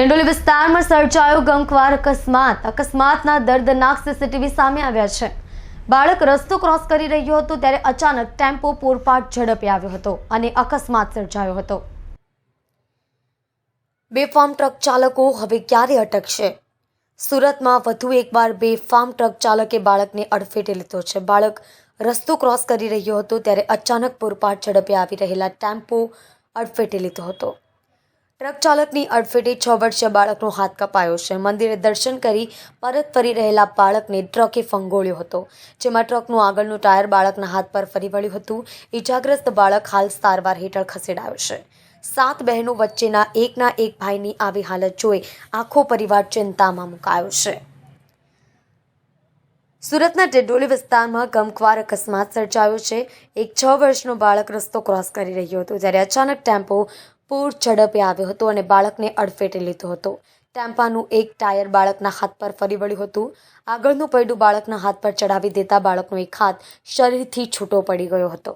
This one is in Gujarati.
ડિંડોલી વિસ્તારમાં સર્જાયો ગમખ્વાર અકસ્માતના દર્દનાક સીસીટીવી સામે આવ્યા છે। બાળક રસ્તો ક્રોસ કરી રહ્યો હતો ત્યારે અચાનક ટેમ્પો પૂરપાટ ઝડપે આવ્યો હતો અને અકસ્માત સર્જાયો હતો। બેફામ ટ્રક ચાલકો હવે ક્યારે અટકશે? સુરતમાં વધુ એકવાર બેફામ ટ્રક ચાલકે બાળકને અડફેટે લીધો છે। બાળક રસ્તો ક્રોસ કરી રહ્યો હતો ત્યારે અચાનક પૂરપાટ ઝડપે આવી રહેલા ટેમ્પો અડફેટે લીધો હતો। ટ્રક ચાલકની અડફેટે 6 વર્ષીય બાળકનો હાથ કપાયો છે। મંદિરે દર્શન કરી પરત ફરી રહેલા બાળકને ટ્રકે ફંગોળ્યો હતો, જેમાં ટ્રકનું આગળનું ટાયર બાળકના હાથ પર ફરી વળ્યું હતું। ઇજાગ્રસ્ત બાળક હાલ સારવાર હેઠળ ખસેડાયો છે। 7 બહેનો વચ્ચેના એકના એક ભાઈની આવી હાલત જોઈ આખો પરિવાર ચિંતામાં મુકાયો છે। સુરતના ડિંડોલી વિસ્તારમાં ગમખ્વાર અકસ્માત સર્જાયો છે। એક 6 વર્ષનો બાળક રસ્તો ક્રોસ કરી રહ્યો હતો ત્યારે અચાનક ટેમ્પો પૂર ઝડપે આવ્યો હતો અને બાળકને અડફેટે લીધો હતો। ટેમ્પાનું એક ટાયર બાળકના હાથ પર ફરી વળ્યું હતું। આગળનું પૈડું બાળકના હાથ પર ચડાવી દેતા બાળકનો એક હાથ શરીરથી છૂટો પડી ગયો હતો।